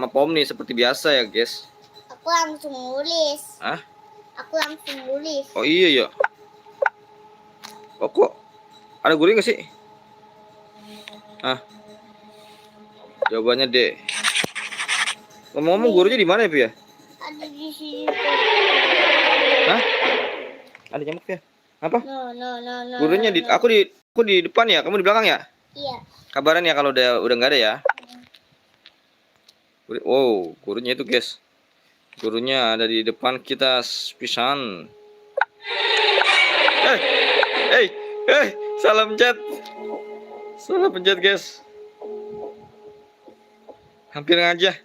sama Pomni seperti biasa ya, guys. Aku langsung nulis. Hah? Aku langsung nulis. Oh iya ya. Oh kok ada gurunya nggak sih? Hah? Jawabannya D. Ngomong-ngomong gurunya di mana ya, Pi ya? Ada di sini. Hah? Ada nyamuk ya? Apa? No. Gurunya di aku di depan ya, kamu di belakang ya? Iya. Kabaran ya kalau udah nggak ada ya. Wow, gurunya itu, guys. Gurunya ada di depan kita pisan. Salah pencet. Salah pencet, guys. Hampir aja,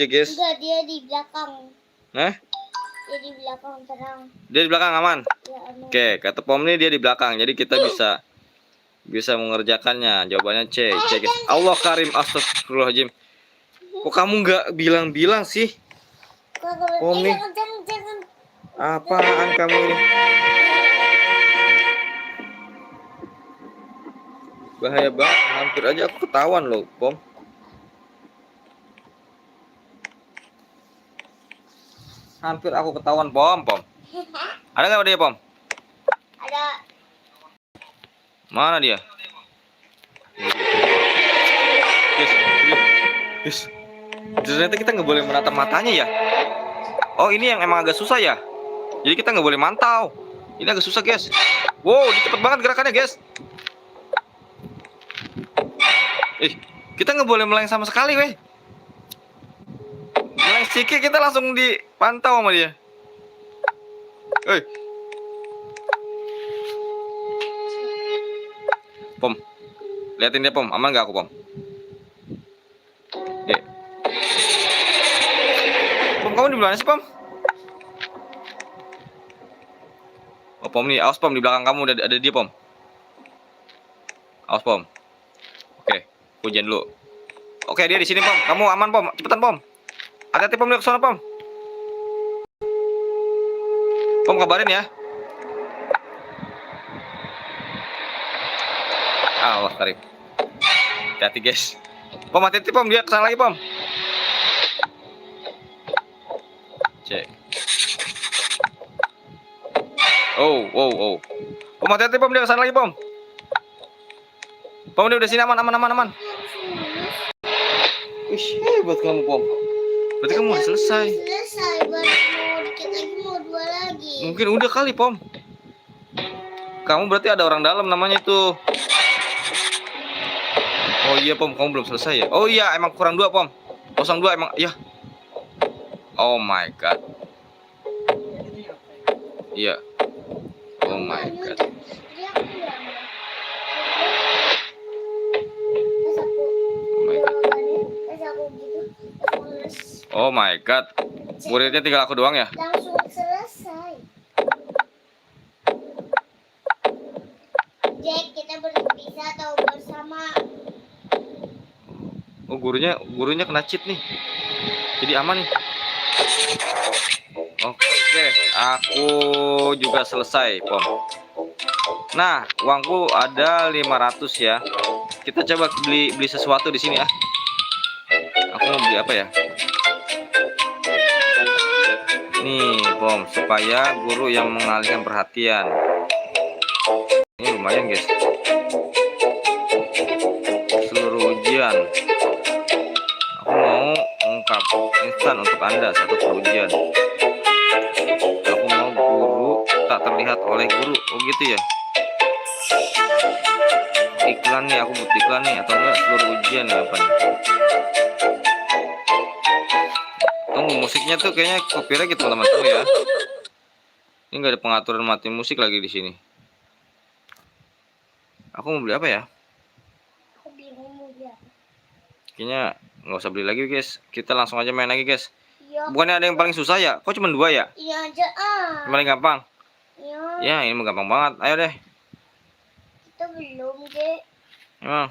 guys. Enggak, dia di belakang. Nah? Dia di belakang terang. Dia di belakang aman. Ya, aman. Oke, kata Pomni dia di belakang. Jadi kita bisa mengerjakannya. Jawabannya C, guys. Allah Karim, astagfirullahaladzim. Kok kamu nggak bilang-bilang sih? Pomni. Jangan. Apaan kamu ini? Bahaya banget. Hampir aja aku ketahuan loh, Pom. Hampir aku ketahuan, Pom. Ada nggak dia, Pom? Ada. Mana dia? Guys. Ternyata kita nggak boleh menatap matanya ya. Oh, ini yang emang agak susah ya. Jadi kita nggak boleh mantau. Ini agak susah, guys. Wow, ini cepet banget gerakannya, guys. Kita nggak boleh meleng sama sekali, weh. Meleng sedikit kita langsung dipantau sama dia. Pom, liatin dia, Pom. Aman nggak aku, Pom? Pom, kamu di mana sih, Pom? Oh, Pom nih, awas, Pom, di belakang kamu ada dia, Pom. Awas, Pom. Oke, hujan dulu. Oke, dia di sini, Pom. Kamu aman, Pom. Cepetan, Pom. Hati-hati, Pom, dia ke sana, Pom. Pom, kabarin ya. Allah Karim. Hati-hati, guys. Pom, hati-hati, Pom, dia ke sana lagi, Pom. Cek. Oh. Pom, hati-hati, Pom, dia ke sana lagi, Pom. Pom, dia udah sini, aman. Wih, hebat kamu, Pom. Berarti kamu udah selesai. Baru dikit lagi mau 2 lagi. Mungkin udah kali, Pom. Kamu berarti ada orang dalam namanya itu. Oh iya, Pom, kamu belum selesai ya? Oh iya, emang kurang 2, Pom. 02 emang, ya. Oh my god. Iya. Oh my god. Oh my god. Muridnya tinggal aku doang ya? Langsung selesai. Jack, kita berpisah atau bersama? Oh, gurunya kena cheat nih. Jadi aman nih. Oke, aku juga selesai, Pom. Nah, uangku ada 500 ya. Kita coba beli sesuatu di sini ya. Aku mau beli apa ya? Nih, Pom, supaya guru yang mengalihkan perhatian. Ini lumayan, guys. Seluruh ujian. Aku mau ungkap instan untuk Anda satu perujian. Aku mau guru tak terlihat oleh guru. Oh gitu ya. Iklan nih, aku butuh iklan nih. Atau enggak seluruh ujian ya, apa nih? Tunggu, musiknya tuh kayaknya copyright gitu, teman-teman ya. Ini nggak ada pengaturan mati musik lagi di sini. Aku mau beli apa ya? Aku bingung mau beli apa. Kayaknya nggak usah beli lagi, guys. Kita langsung aja main lagi, guys. Iya. Bukannya ada yang paling susah ya? Kok cuma 2 ya? Iya aja Yang paling gampang. Iya. Ya, ini mah gampang banget. Ayo deh. Kita belum, Dek. Emang.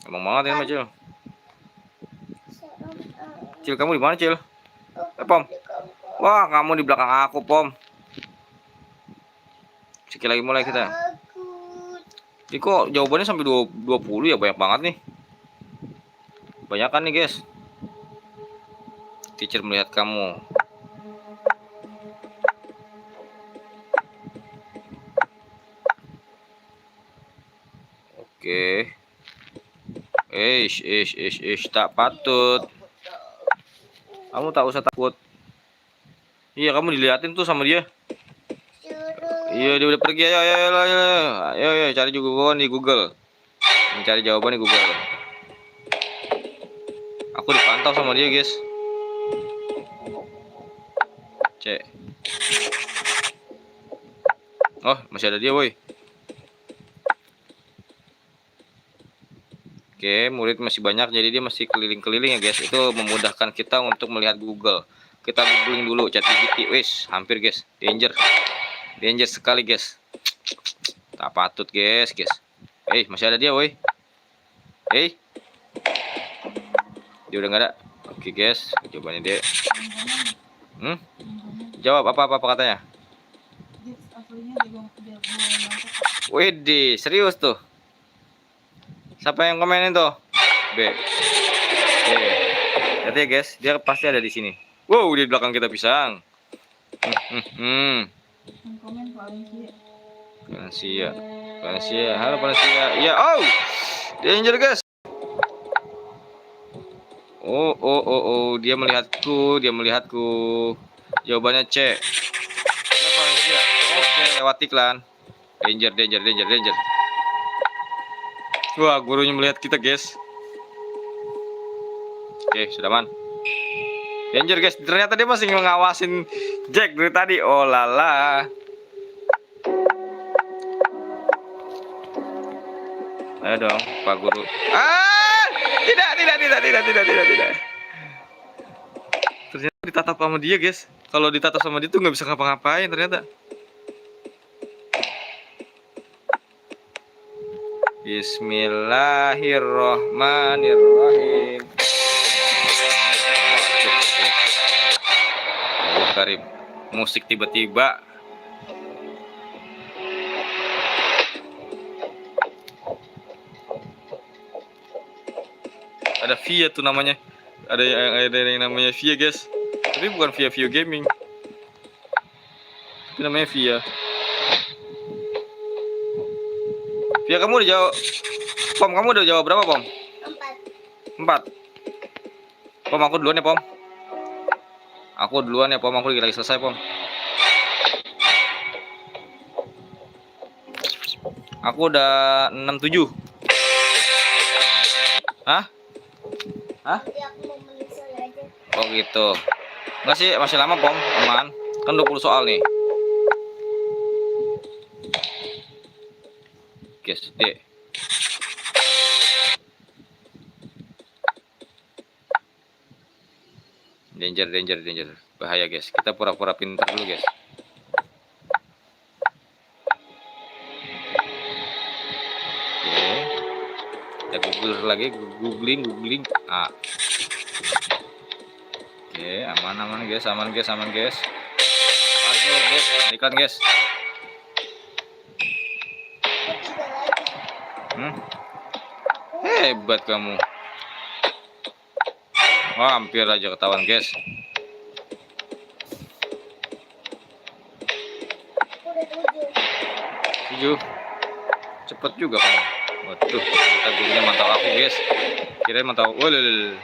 Gampang banget ini mah, Cil. Cil, kamu di mana, Cil? Pom. Wah, kamu di belakang aku, Pom. Sekali lagi mulai kita. Aku Ini kok jawabannya sampai 20 ya, banyak banget nih. Banyak kan nih guys. Teacher melihat kamu. Oke. Tak patut. Kamu tak usah takut. Iya, kamu diliatin tuh sama dia. Suruh. Iya, dia udah pergi. Ayo, cari juga di Google. Mencari jawaban di Google. Aku dipantau sama dia, guys. Cek. Oh, masih ada dia, woi. Oke, murid masih banyak, jadi dia masih keliling-keliling ya, guys. Itu memudahkan kita untuk melihat Google. Kita googling dulu ChatGPT. Wis, hampir, guys. Danger sekali, guys. Tak patut, guys. Masih ada dia, woi. Dia udah nggak ada. Oke, guys. Jawabannya dia. Jawab apa katanya? Widih, serius tuh. Siapa yang komenin tuh? B. Oke. Lihat ya, guys. Dia pasti ada di sini. Wow, di belakang kita pisang. Valencia. Halo Valencia. Iya, oh. Danger, guys. Oh, dia melihatku. Jawabannya C. Valencia. Oke, lewat iklan. Danger. Wah, gurunya melihat kita, guys. Oke, sudah aman. Danger, guys. Ternyata dia masih ngawasin Jack dari tadi. Oh lala. Ayo dong, Pak Guru. Tidak. Ternyata ditatap sama dia, guys. Kalau ditatap sama dia tuh nggak bisa ngapa-ngapain ternyata. Bismillahirrohmanirrohim. Karim, musik tiba-tiba. Ada Via tuh namanya. Ada yang namanya Via, guys. Tapi bukan Via Gaming. Itu namanya Via. Via, kamu udah jawab. Pom, kamu udah jawab berapa, Pom? 4. Pom, aku duluan ya, Pom. Aku lagi selesai, Pom. Aku udah 67. Hah? Oh gitu. Enggak sih, masih lama, Pom. Aman. Kan 20 soal nih. Guys, Danger. Bahaya, guys. Kita pura-pura pintar dulu, guys. Oke. Kita googling. Oke, aman, guys. Aman, guys. Masuk, guys. Iklan, guys. Hebat kamu. Wah, hampir aja ketahuan, guys. 7. Cepet juga kamu. Waduh, kita gurunya mantau aku, guys. Kirain mantau. Waduh.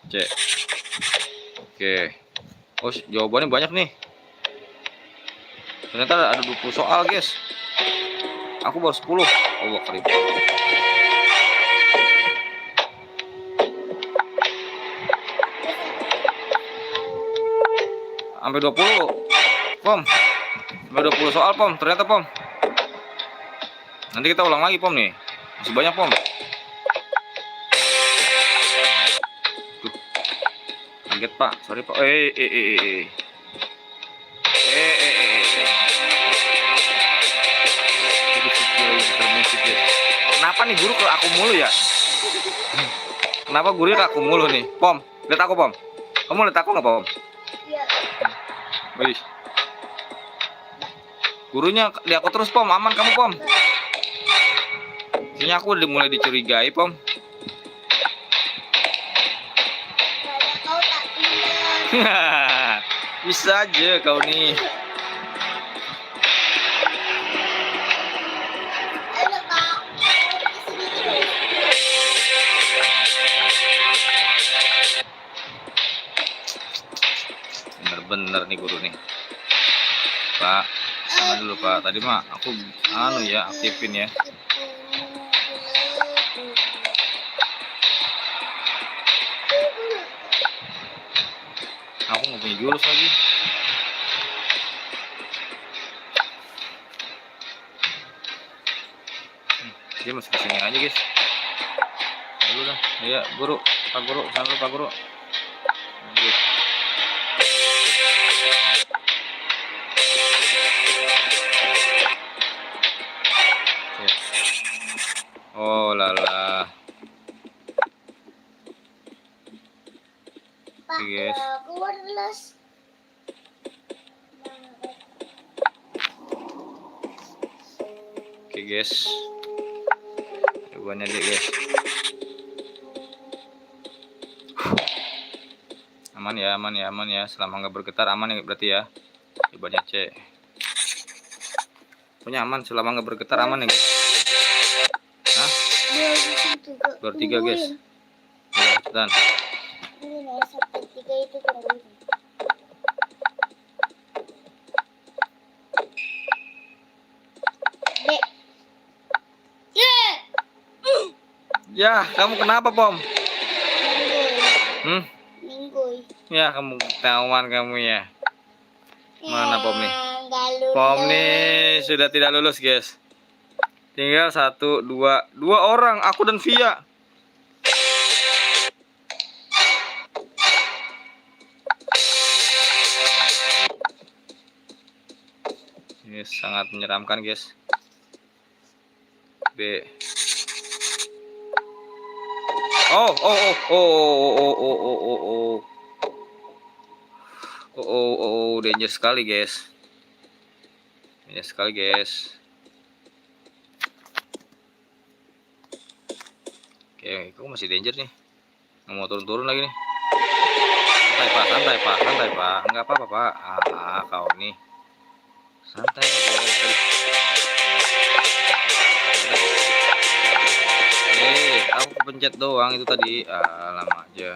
Cek. Oke. Oh, jawabannya banyak nih. Ternyata ada 20 soal, guys. Aku baru 10. Allah karim. Sampai 20, Pom. Sampai 20 soal, Pom. Ternyata, Pom. Nanti kita ulang lagi, Pom nih. Masih banyak, Pom. Tuh. Kaget, Pak. Sorry, Pak. Kenapa nih guru ke aku mulu ya? Kenapa gurunya ke aku mulu nih? Pom, lihat aku Pom. Kamu lihat aku nggak Pom? Iya. Wih. Gurunya di aku terus Pom, aman kamu Pom. Kayaknya aku udah mulai dicurigai Pom. Karena kau tak pintar. Bisa aja kau nih. Ayo kak. Kesini terus. Bener-bener nih guru nih. Pak, sama dulu Pak. Tadi mah aku ya aktifin ya. Aku nggak punya jurus lagi. Dia masih kesini aja guys. Dulu dah. Iya guru, Pak Guru, sana dulu Pak Guru. Aduh. Oh lala. Pak, Oke, guys. keluar les. Oke guys. Cobaannya deh guys. Aman ya. Selama nggak bergetar aman ya berarti ya. Cobaannya C. Punya aman selama nggak bergetar aman ya guys. Hah? Baru 3 guys. Udah, dan. Ini nih sampai 3 itu tungguin. Dek. Ye. Ya, kamu kenapa Pom? Mingguy. Mingguy. Ya, kamu ketahuan kamu ya. Mana Pom nih? Nggak lulus. Pom nih sudah tidak lulus guys. Tinggal 1, 2 orang, aku dan Via. Ini sangat menyeramkan guys. B. Danger sekali guys. Danger sekali guys. Oke, kok masih danger nih. Nggak mau turun-turun lagi nih. Santai pak. Nggak apa-apa pak. Kau nih. Santai aja. Aku pencet doang itu tadi. Lama aja.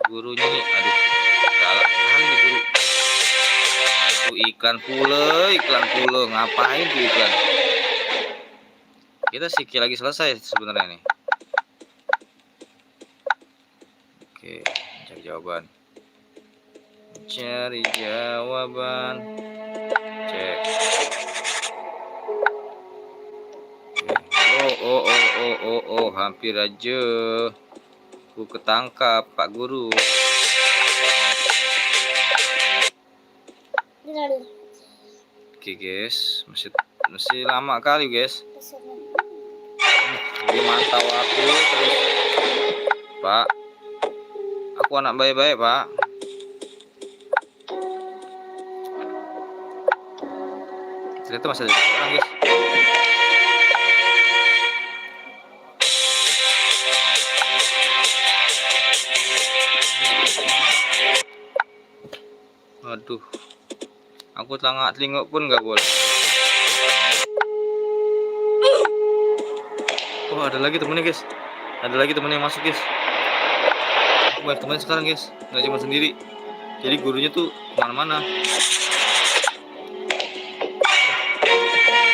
Gurunya nih, aduh, galak kali nih guru. Tuh iklan pula, ngapain tuh iklan? Kita sikil lagi selesai sebenarnya nih. Oke, cari jawaban. Cari jawaban. Cek. Hampir aja. Ku ketangkap Pak Guru. Oke guys, masih lama kali guys. Dia mantau aku terus. Pak, aku anak baik-baik Pak. Ternyata masih ada orang guys. Aduh, aku telinguk pun nggak boleh. Oh, ada lagi temennya guys. Ada lagi temennya yang masuk guys. Aku banyak temen sekarang guys, nggak cuma sendiri. Jadi gurunya tuh kemana-mana.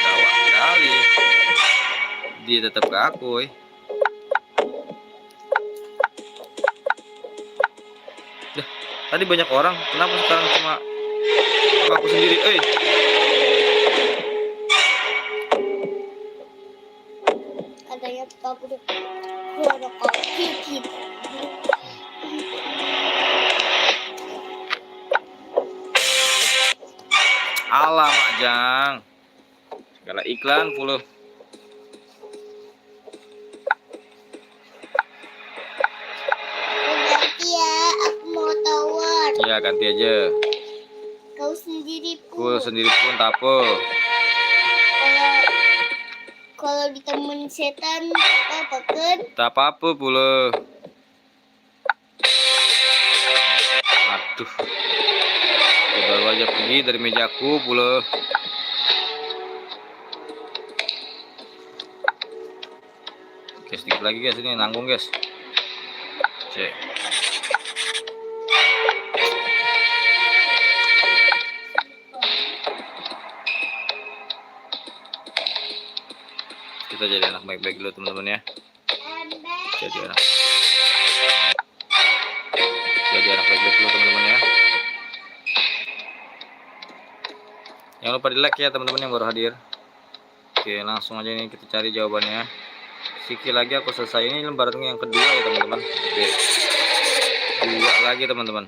Gawat kali. Dia tetap ke aku. Tadi banyak orang, kenapa sekarang cuma aku sendiri? Adanya kabur suara kaki gitu. Alam Ajang. Segala iklan puluh. ganti aja. Kau sendiri Ku pun. sendiri pun tak apa. Kalau ditemenin setan apa kan? Tak apa-apa pula. Aduh. Baru aja pergi dari mejaku pula. Oke, sedikit lagi guys, ini nanggung guys. Cek. Kita jadi anak baik-baik dulu teman-teman ya. Jadi anak baik-baik dulu teman-teman ya. Jangan lupa di like ya teman-teman yang baru hadir. Oke, langsung aja nih kita cari jawabannya. Sikit lagi aku selesai, ini lembaran yang kedua ya teman-teman. Oke, dua lagi teman-teman.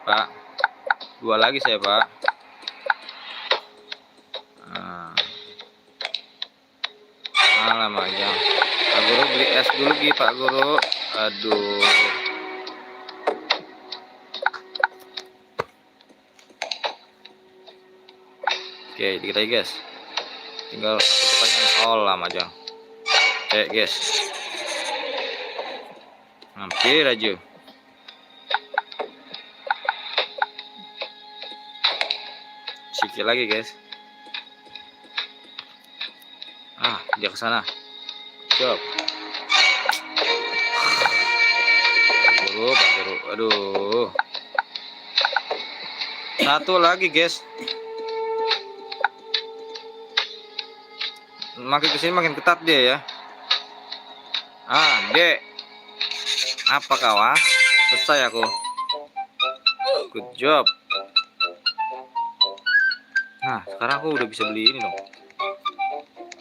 Pak, dua lagi saya pak. Alamak aja. Pak Guru beli es dulu Gi, Pak Guru. Aduh. Oke, dikit lagi guys. Tinggal satu pertanyaan. Oh lama aja. Oke guys. Hampir aja. Sikit lagi guys. Dia ke sana. Cop. Pak Guru. Aduh. Satu lagi guys. Makin kesini makin ketat dia ya. Dek. Apa kau Selesai aku. Good job. Nah, sekarang aku udah bisa beli ini dong.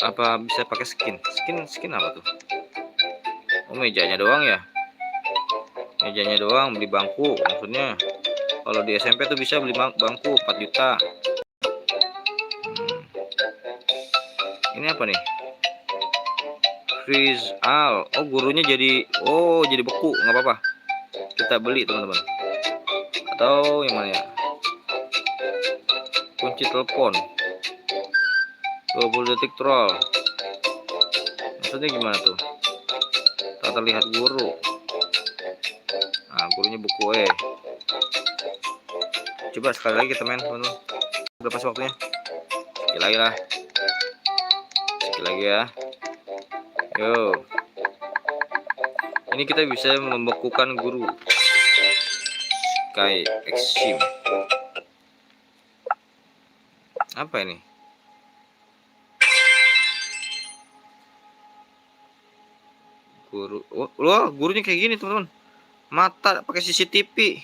Apa bisa pakai skin? Skin apa tuh? Oh, mejanya doang ya. Mejanya doang, beli bangku maksudnya. Kalau di SMP tuh bisa beli bangku 4 juta. Ini apa nih? Freeze all. Oh, gurunya jadi beku, nggak apa-apa. Kita beli teman-teman. Atau yang mana ya? Kunci telepon. 20 detik troll. Maksudnya gimana tuh? Tak terlihat guru. Gurunya buku Coba sekali lagi teman-teman. Berapa sih waktunya? Sekali lagi lah. Sekali lagi ya. Yo. Ini kita bisa membekukan guru. Sky Exim. Apa ini? Guru. Wah, gurunya kayak gini, teman-teman. Mata pakai CCTV.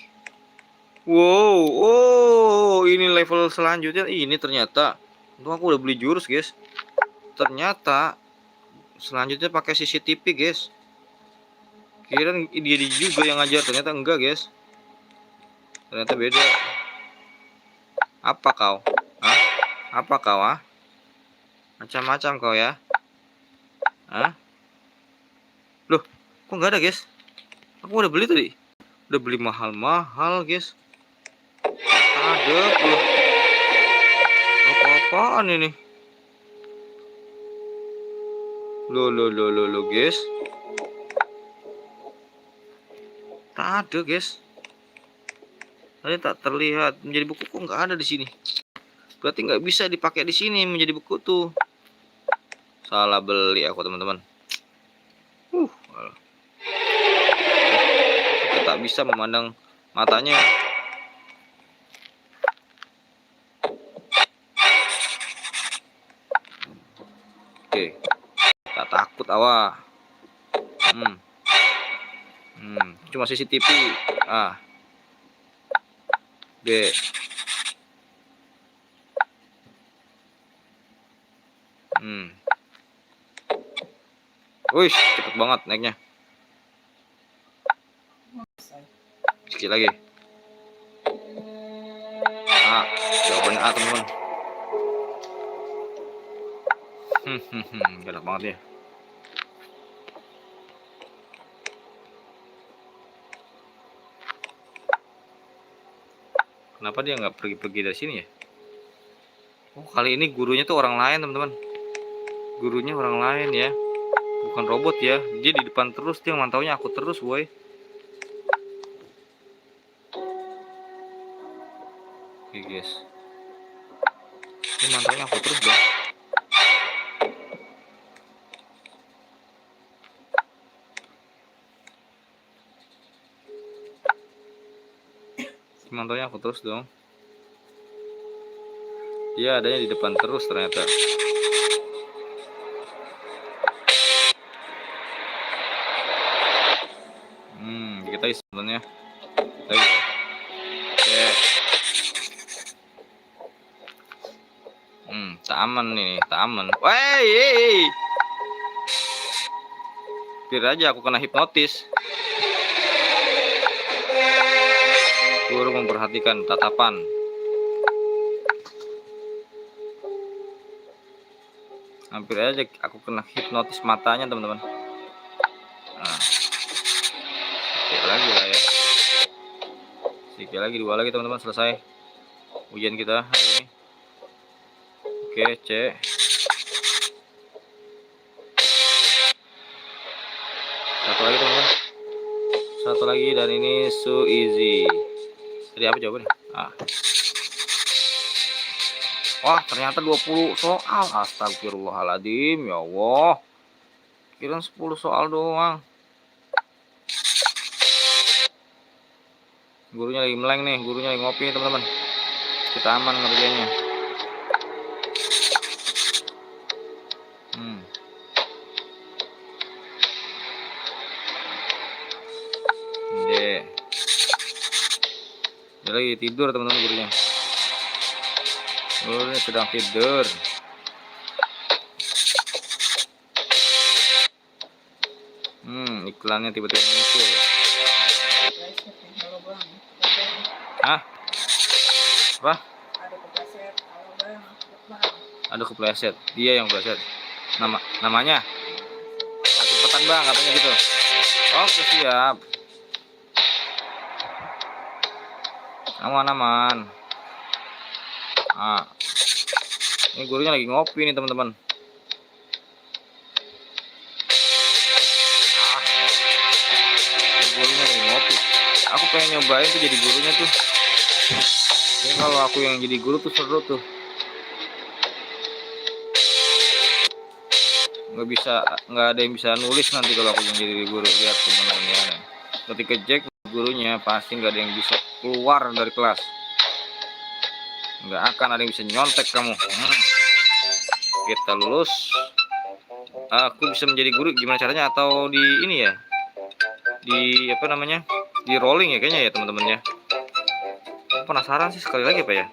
Wow, ini level selanjutnya. Ini ternyata. Untung aku udah beli jurus, guys. Ternyata selanjutnya pakai CCTV, guys. Kirain dia juga yang ngajar, ternyata enggak, guys. Ternyata beda. Apa kau? Apa kau, Macam-macam kau ya? Loh, kok nggak ada, guys? Aku udah beli tadi. Udah beli mahal-mahal, guys. Ada loh. Apa-apaan ini? Loh, guys. Tak ada, guys. Tadi tak terlihat menjadi buku, kok nggak ada di sini. Berarti nggak bisa dipakai di sini menjadi buku tuh. Salah beli aku, teman-teman. Kita tak bisa memandang matanya. Oke, tak takut cuma CCTV. B. Wih, cepet banget naiknya. Sekali lagi. Jawabannya A, teman-teman. Enak banget ya. Kenapa dia nggak pergi-pergi dari sini ya? Oh, kali ini gurunya tuh orang lain, teman-teman. Gurunya orang lain ya. Bukan robot ya. Dia di depan terus, dia mantaunya aku terus, boy. Oke, guys. Dia mantaunya aku terus, dong. Dia mantaunya aku terus, dong. Dia adanya di depan terus ternyata. Kita isi sebenarnya. Oke. Tak aman nih, tak aman. Wey, biar aja aku kena hipnotis. Guru memperhatikan tatapan. Hampir aja aku kena hipnotis matanya, teman-teman. Nah, sikit lagi lah ya. Sikit lagi, 2 lagi, teman-teman, selesai ujian kita hari ini. Oke, C. Satu lagi, teman-teman. Satu lagi, dan ini so easy. Tadi apa jawabannya? Wah, ternyata 20 soal. Astagfirullahaladzim, ya Allah. Kirain 10 soal doang. Gurunya lagi meleng nih, gurunya lagi ngopi, teman-teman. Kita aman ngerjainnya. Dia lagi tidur, teman-teman, gurunya. Gurunya sedang tidur. Iklannya tiba-tiba muncul. Hah? Apa? Ada kepleset. Dia yang kepleset. Namanya? Cepetan bang, katanya gitu. Oke, siap. Aman. Ini gurunya lagi ngopi nih, teman-teman. Gurunya lagi ngopi. Aku pengen nyobain tuh jadi gurunya tuh. Ini kalau aku yang jadi guru tuh seru tuh. Nggak ada yang bisa nulis nanti kalau aku yang jadi guru. Lihat, teman-teman ya. Ketika Jack gurunya pasti nggak ada yang bisa keluar dari kelas. Nggak akan ada yang bisa nyontek kamu. Kita lulus. Aku bisa menjadi guru gimana caranya? Atau di ini ya, di apa namanya, di rolling ya kayaknya ya, teman-teman ya. Penasaran sih, sekali lagi apa ya.